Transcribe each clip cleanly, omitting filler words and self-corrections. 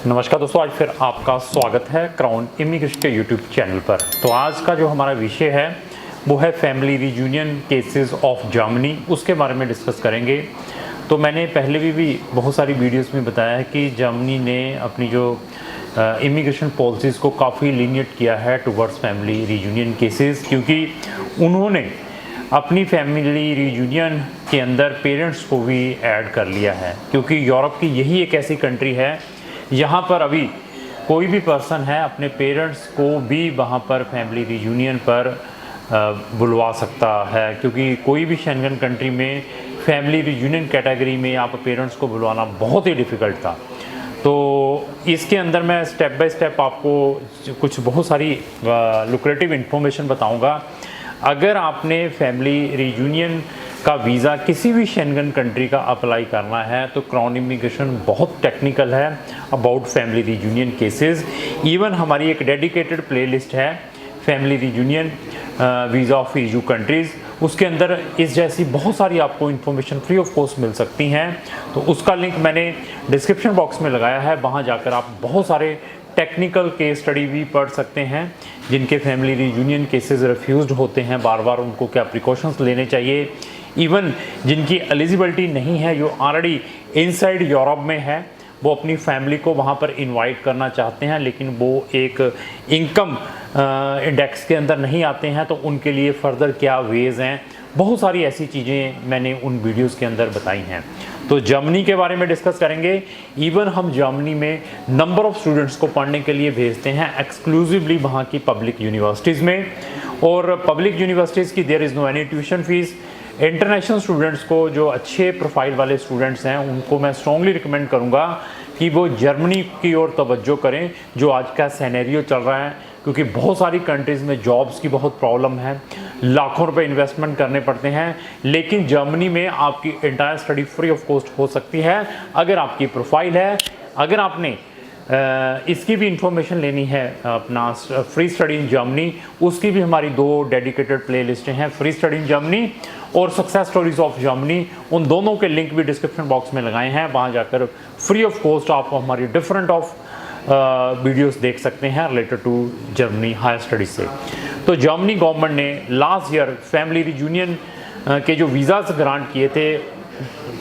नमस्कार दोस्तों, आज फिर आपका स्वागत है क्राउन इमिग्रेशन के यूट्यूब चैनल पर। तो आज का जो हमारा विषय है वो है family reunion cases of Germany, उसके बारे में डिस्कस करेंगे। तो मैंने पहले भी बहुत सारी वीडियोस में बताया है कि जर्मनी ने अपनी जो इमिग्रेशन पॉलिसीज़ को काफ़ी लीनियट किया है टुवर्ड्स फैमिली रियूनियन केसेस, क्योंकि उन्होंने अपनी फैमिली रियूनियन के अंदर पेरेंट्स को भी ऐड कर लिया है। क्योंकि यूरोप की यही एक ऐसी कंट्री है यहाँ पर अभी कोई भी पर्सन है अपने पेरेंट्स को भी वहाँ पर फैमिली रियूनियन पर बुलवा सकता है, क्योंकि कोई भी शेंगन कंट्री में फैमिली रियूनियन कैटेगरी में आप पेरेंट्स को बुलवाना बहुत ही डिफ़िकल्ट था। तो इसके अंदर मैं स्टेप बाय स्टेप आपको कुछ बहुत सारी लुक्रेटिव इन्फॉर्मेशन बताऊंगा। अगर आपने फैमिली रियूनियन का वीज़ा किसी भी शेंगन कंट्री का अप्लाई करना है तो क्राउन इमिग्रेशन बहुत टेक्निकल है about family reunion cases. Even हमारी एक डेडिकेटेड प्लेलिस्ट है family reunion visa of EU countries, उसके अंदर इस जैसी बहुत सारी आपको इन्फॉर्मेशन फ्री ऑफ कॉस्ट मिल सकती हैं। तो उसका लिंक मैंने डिस्क्रिप्शन बॉक्स में लगाया है, वहाँ जाकर आप बहुत सारे टेक्निकल केस स्टडी भी पढ़ सकते हैं जिनके फैमिली रियूनियन केसेस रिफ्यूज्ड होते हैं, बार बार उनको क्या प्रिकॉशंस लेने चाहिए। इवन जिनकी एलिजिबिलिटी नहीं है, जो ऑलरेडी इनसाइड यूरोप में है, वो अपनी फैमिली को वहाँ पर इनवाइट करना चाहते हैं लेकिन वो एक इनकम इंडेक्स के अंदर नहीं आते हैं, तो उनके लिए फ़र्दर क्या वेज़ हैं, बहुत सारी ऐसी चीज़ें मैंने उन वीडियोस के अंदर बताई हैं। तो जर्मनी के बारे में डिस्कस करेंगे। इवन हम जर्मनी में नंबर ऑफ़ स्टूडेंट्स को पढ़ने के लिए भेजते हैं एक्सक्लूसिवली वहाँ की पब्लिक यूनिवर्सिटीज़ में, और पब्लिक यूनिवर्सिटीज़ की there is no any tuition fees. International students को, जो अच्छे प्रोफाइल वाले स्टूडेंट्स हैं, उनको मैं स्ट्रॉन्गली रिकमेंड करूंगा कि वो जर्मनी की ओर तवज्जो करें, जो आज का सिनेरियो चल रहा है। क्योंकि बहुत सारी कंट्रीज़ में जॉब्स की बहुत प्रॉब्लम है, लाखों रुपए इन्वेस्टमेंट करने पड़ते हैं, लेकिन जर्मनी में आपकी entire study free of cost हो सकती है अगर आपकी प्रोफाइल है। अगर आपने इसकी भी इंफॉर्मेशन लेनी है अपना फ्री स्टडी इन जर्मनी, उसकी भी हमारी 2 डेडिकेटेड प्ले लिस्टें हैं, फ्री स्टडी इन जर्मनी और सक्सेस स्टोरीज ऑफ जर्मनी। उन दोनों के लिंक भी डिस्क्रिप्शन बॉक्स में लगाए हैं, वहाँ जाकर फ्री ऑफ कॉस्ट आप हमारी डिफरेंट ऑफ वीडियोस देख सकते हैं related to Germany higher studies से। तो जर्मनी गवर्नमेंट ने लास्ट ईयर फैमिली रियूनियन के जो वीज़ाज ग्रांट किए थे,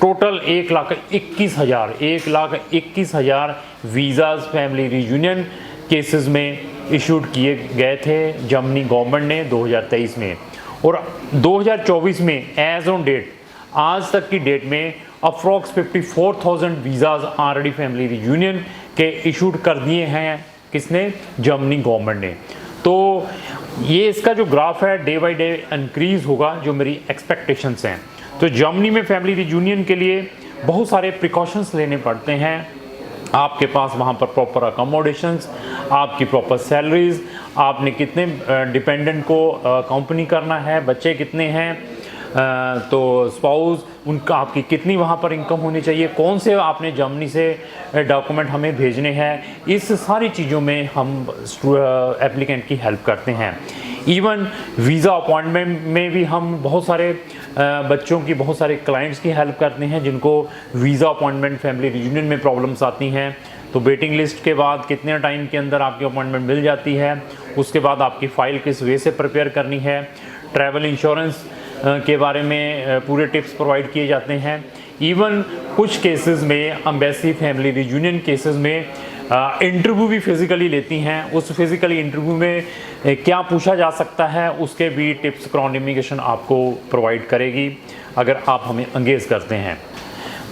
total 1,21,000 visas family reunion cases में इशूड किए गए थे जर्मनी गवर्नमेंट ने 2023 में। और 2024 में एज ऑन डेट, आज तक की डेट में approx 54,000 visas already family reunion के इशूड कर दिए हैं। किसने? जर्मनी गवर्नमेंट ने। तो ये इसका जो ग्राफ है डे बाई डे इंक्रीज़ होगा, जो मेरी एक्सपेक्टेशंस हैं। तो जर्मनी में फैमिली रियूनियन के लिए बहुत सारे प्रिकॉशंस लेने पड़ते हैं। आपके पास वहाँ पर प्रॉपर अकोमोडेशंस, आपकी प्रॉपर सैलरीज, आपने कितने डिपेंडेंट को कंपनी करना है, बच्चे कितने हैं, तो स्पाउस उनका, आपकी कितनी वहाँ पर इनकम होनी चाहिए, कौन से आपने जर्मनी से डॉक्यूमेंट हमें भेजने हैं, इस सारी चीज़ों में हम एप्लीकेंट की हेल्प करते हैं। इवन वीज़ा अपॉइंटमेंट में भी हम बहुत सारे बच्चों की, बहुत सारे क्लाइंट्स की हेल्प करते हैं जिनको वीज़ा अपॉइंटमेंट फैमिली रियूनियन में प्रॉब्लम्स आती हैं। तो वेटिंग लिस्ट के बाद कितने टाइम के अंदर आपकी अपॉइंटमेंट मिल जाती है, उसके बाद आपकी फ़ाइल किस वे से प्रिपेयर करनी है, ट्रैवल इंश्योरेंस के बारे में पूरे टिप्स प्रोवाइड किए जाते हैं। इवन कुछ केसेस में एम्बेसी फैमिली रियूनियन केसेस में इंटरव्यू भी फिज़िकली लेती हैं। उस फिज़िकली इंटरव्यू में क्या पूछा जा सकता है, उसके भी टिप्स क्राउन इमिग्रेशन आपको प्रोवाइड करेगी अगर आप हमें एंगेज करते हैं।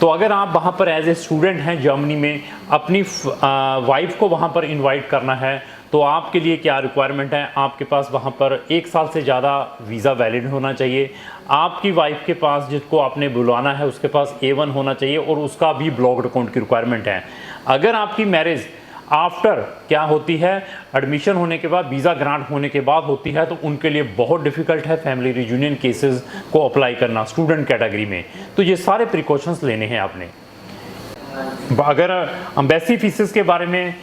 तो अगर आप वहाँ पर एज ए स्टूडेंट हैं जर्मनी में, अपनी वाइफ को वहाँ पर इनवाइट करना है, तो आपके लिए क्या रिक्वायरमेंट है? आपके पास वहाँ पर 1 साल से ज़्यादा वीज़ा वैलिड होना चाहिए। आपकी वाइफ के पास, जिसको आपने बुलवाना है, उसके पास A1 होना चाहिए और उसका भी ब्लॉक्ड अकाउंट की रिक्वायरमेंट है। अगर आपकी मैरिज आफ्टर क्या होती है, एडमिशन होने के बाद, वीज़ा ग्रांट होने के बाद होती है, तो उनके लिए बहुत डिफ़िकल्ट है फैमिली रियूनियन केसेस को अप्लाई करना स्टूडेंट कैटेगरी में। तो ये सारे प्रिकॉशंस लेने हैं आपने। अगर एम्बेसी फीसेस के बारे में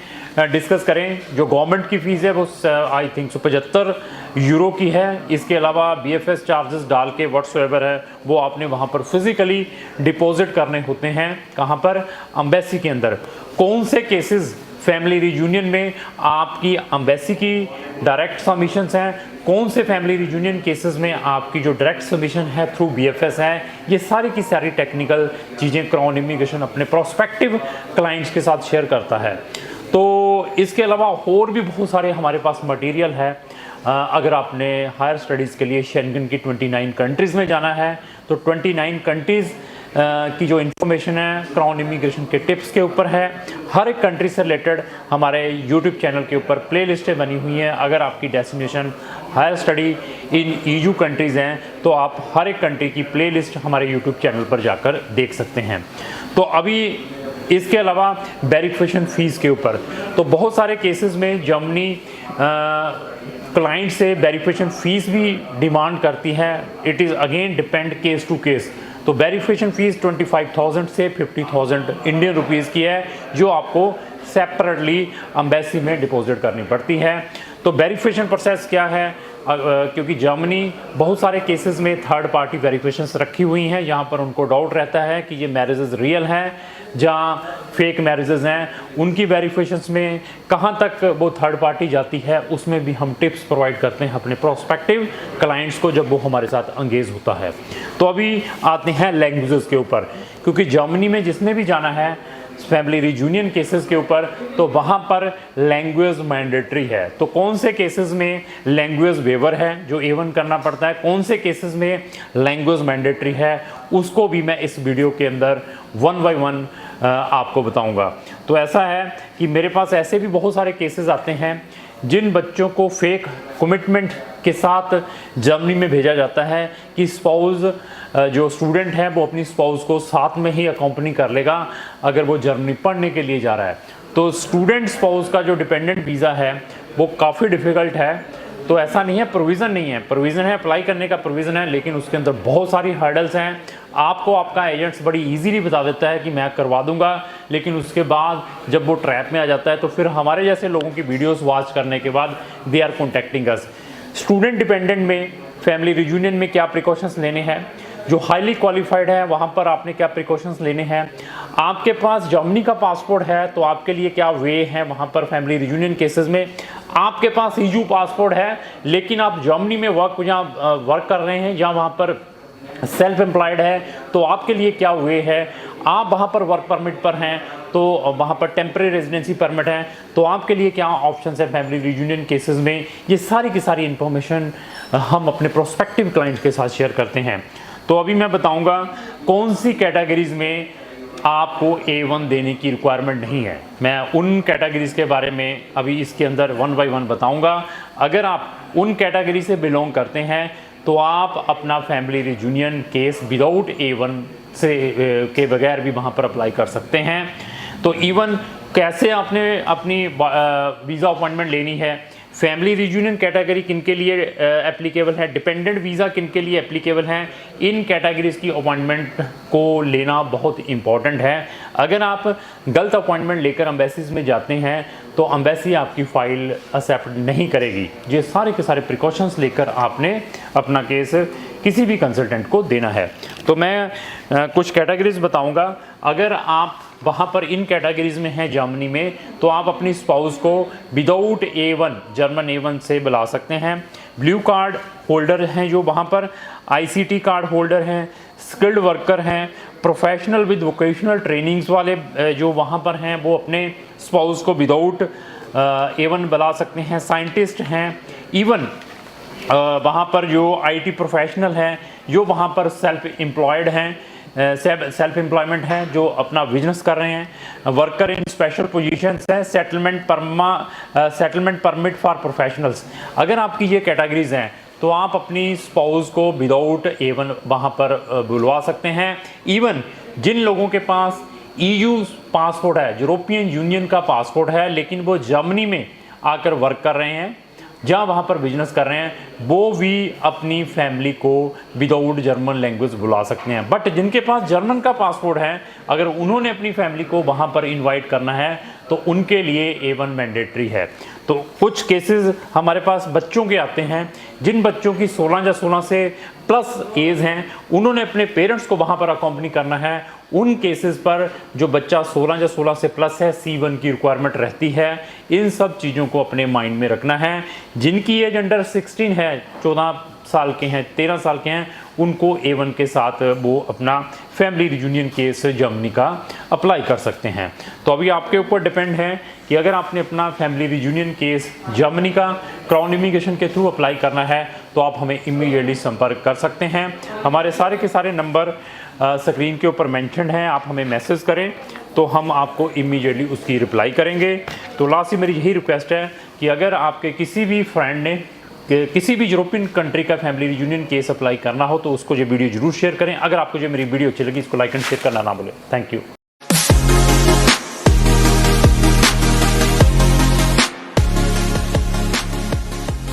डिस्कस करें, जो गवर्नमेंट की फ़ीस है वो आई थिंक 75 यूरो की है। इसके अलावा BFS चार्जेस डाल के व्हाट्सएवर है वो आपने वहाँ पर फिज़िकली डिपॉजिट करने होते हैं। कहाँ पर? एम्बेसी के अंदर। कौन से केसेस फैमिली रियूनियन में आपकी एम्बेसी की डायरेक्ट सबमिशंस हैं, कौन से फैमिली रियूनियन केसेस में आपकी जो डायरेक्ट सबमिशन है थ्रू BFS है, ये सारी की सारी टेक्निकल चीज़ें क्राउन इमिग्रेशन अपने प्रोस्पेक्टिव क्लाइंट्स के साथ शेयर करता है। तो इसके अलावा और भी बहुत सारे हमारे पास मटेरियल है। अगर आपने हायर स्टडीज़ के लिए शेंगन की 29 कंट्रीज़ में जाना है तो 29 कंट्रीज़ की जो इन्फॉर्मेशन है क्राउन इमिग्रेशन के टिप्स के ऊपर है। हर एक कंट्री से रिलेटेड हमारे यूट्यूब चैनल के ऊपर प्लेलिस्टें बनी हुई हैं। अगर आपकी destination higher study in EU countries हैं तो आप हर एक कंट्री की प्लेलिस्ट हमारे यूट्यूब चैनल पर जाकर देख सकते हैं। तो अभी इसके अलावा वेरिफिकेशन फ़ीस के ऊपर तो बहुत सारे केसेस में जर्मनी क्लाइंट से वेरिफिकेशन फ़ीस भी डिमांड करती है। It is again depend case to case. तो वेरिफिकेशन फ़ीस 25,000 से 50,000 इंडियन रुपीज़ की है, जो आपको सेपरेटली एम्बेसी में डिपॉजिट करनी पड़ती है। तो वेरिफिकेशन प्रोसेस क्या है, क्योंकि जर्मनी बहुत सारे केसेस में थर्ड पार्टी वेरिफिकेशंस रखी हुई हैं, यहाँ पर उनको डाउट रहता है कि ये मैरिजेस रियल हैं जहाँ फेक मैरिजेस हैं, उनकी वेरिफिकेशंस में कहाँ तक वो थर्ड पार्टी जाती है, उसमें भी हम टिप्स प्रोवाइड करते हैं अपने प्रोस्पेक्टिव क्लाइंट्स को जब वो हमारे साथ एंगेज होता है। तो अभी आते हैं लैंग्वेजेस के ऊपर, क्योंकि जर्मनी में जिसने भी जाना है फैमिली रियूनियन केसेस के ऊपर तो वहाँ पर लैंग्वेज मैंडेटरी है। तो कौन से केसेस में लैंग्वेज वेवर है जो A1 करना पड़ता है, कौन से केसेस में लैंग्वेज मैंडेटरी है, उसको भी मैं इस वीडियो के अंदर 1 बाय 1 आपको बताऊंगा। तो ऐसा है कि मेरे पास ऐसे भी बहुत सारे केसेस आते हैं जिन बच्चों को फेक कमिटमेंट के साथ जर्मनी में भेजा जाता है कि स्पाउस जो स्टूडेंट है वो अपनी स्पाउस को साथ में ही अकम्पनी कर लेगा अगर वो जर्मनी पढ़ने के लिए जा रहा है। तो स्टूडेंट स्पाउस का जो डिपेंडेंट वीज़ा है वो काफ़ी डिफ़िकल्ट है। तो ऐसा नहीं है प्रोविज़न नहीं है, प्रोविज़न है, अप्लाई करने का प्रोविज़न है, लेकिन उसके अंदर बहुत सारी हर्डल्स हैं। आपको आपका एजेंट्स बड़ी इजीली बता देता है कि मैं करवा दूंगा, लेकिन उसके बाद जब वो ट्रैप में आ जाता है तो फिर हमारे जैसे लोगों की वीडियोस वॉच करने के बाद they are contacting us. Student dependent में फैमिली रियूनियन में क्या प्रिकॉशंस लेने हैं, जो हाईली क्वालिफाइड है वहाँ पर आपने क्या प्रिकॉशंस लेने हैं। आपके पास जर्मनी का पासपोर्ट है तो आपके लिए क्या वे है वहाँ पर फैमिली रियूनियन केसेस में। आपके पास EU पासपोर्ट है लेकिन आप जर्मनी में वर्क कर रहे हैं या वहाँ पर सेल्फ एम्प्लॉयड है तो आपके लिए क्या वे है। आप वहाँ पर वर्क परमिट पर हैं तो वहाँ पर टेम्परेरी रेजिडेंसी परमिट है तो आपके लिए क्या ऑप्शंस है फैमिली रियूनियन केसेस में। ये सारी की सारी इन्फॉर्मेशन हम अपने प्रोस्पेक्टिव क्लाइंट्स के साथ शेयर करते हैं। तो अभी मैं बताऊंगा कौन सी कैटेगरीज में आपको A1 देने की रिक्वायरमेंट नहीं है। मैं उन कैटेगरीज के बारे में अभी इसके अंदर 1 बाय 1 बताऊंगा। अगर आप उन कैटेगरी से बिलोंग करते हैं तो आप अपना family reunion case without A1 से के बगैर भी वहाँ पर अप्लाई कर सकते हैं। तो इवन कैसे आपने अपनी वीज़ा अपॉइंटमेंट लेनी है, फैमिली रियूनियन कैटेगरी किन के लिए एप्लीकेबल है, डिपेंडेंट वीज़ा किन के लिए एप्लीकेबल हैं, इन कैटेगरीज की अपॉइंटमेंट को लेना बहुत इंपॉर्टेंट है। अगर आप गलत अपॉइंटमेंट लेकर एम्बेसीज में जाते हैं तो एम्बेसी आपकी फ़ाइल एक्सेप्ट नहीं करेगी। ये सारे के सारे प्रिकॉशंस लेकर आपने अपना केस किसी भी कंसल्टेंट को देना है। तो मैं कुछ कैटेगरीज बताऊंगा। अगर आप वहाँ पर इन कैटेगरीज में हैं जर्मनी में तो आप अपनी स्पाउस को विदाउट A1 जर्मन A1 से बुला सकते हैं। ब्लू कार्ड होल्डर हैं जो वहाँ पर, ICT कार्ड होल्डर हैं, स्किल्ड वर्कर हैं, प्रोफेशनल विद वोकेशनल ट्रेनिंग्स वाले जो वहाँ पर हैं वो अपने स्पाउस को विदाउट A1 बुला सकते हैं। साइंटिस्ट हैं, इवन वहाँ पर जो IT प्रोफेशनल हैं जो वहाँ पर सेल्फ एम्प्लॉयड हैं, सेल्फ एम्प्लॉयमेंट है जो अपना बिजनेस कर रहे हैं, वर्कर इन स्पेशल पोजीशंस हैं, सेटलमेंट परमिट फॉर प्रोफेशनल्स। अगर आपकी ये कैटेगरीज हैं तो आप अपनी स्पाउस को विदाउट A1 वहाँ पर बुलवा सकते हैं। इवन जिन लोगों के पास EU पासपोर्ट है, यूरोपियन यूनियन का पासपोर्ट है, लेकिन वो जर्मनी में आकर वर्क कर रहे हैं, जहाँ वहाँ पर बिजनेस कर रहे हैं, वो भी अपनी फैमिली को विदाउट जर्मन लैंग्वेज बुला सकते हैं। बट जिनके पास जर्मन का पासपोर्ट है, अगर उन्होंने अपनी फैमिली को वहाँ पर इनवाइट करना है तो उनके लिए A1 मैंडेटरी है। तो कुछ केसेस हमारे पास बच्चों के आते हैं, जिन बच्चों की 16 या 16 से प्लस एज हैं, उन्होंने अपने पेरेंट्स को वहाँ पर अकॉम्पनी करना है। उन केसेस पर जो बच्चा 16 या 16 से प्लस है, C1 की रिक्वायरमेंट रहती है। इन सब चीज़ों को अपने माइंड में रखना है। जिनकी एज अंडर 16 है, 14 साल के हैं, 13 साल के हैं, उनको A1 के साथ वो अपना फैमिली रियूनियन केस जर्मनी का अप्लाई कर सकते हैं। तो अभी आपके ऊपर डिपेंड है कि अगर आपने अपना फैमिली रियूनियन केस जर्मनी का क्राउन इमिग्रेशन के थ्रू अप्लाई करना है तो आप हमें इमीडिएटली संपर्क कर सकते हैं। हमारे सारे के सारे नंबर स्क्रीन के ऊपर मेंशन्ड हैं, आप हमें मैसेज करें तो हम आपको इमीडिएटली उसकी रिप्लाई करेंगे। तो लास्ट मेरी यही रिक्वेस्ट है कि अगर आपके किसी भी फ्रेंड ने किसी भी यूरोपियन कंट्री का फैमिली रियूनियन केस अप्लाई करना हो तो उसको ये वीडियो जरूर शेयर करें। अगर आपको जो मेरी वीडियो अच्छी लगी इसको लाइक एंड शेयर करना ना भूलें। Thank you.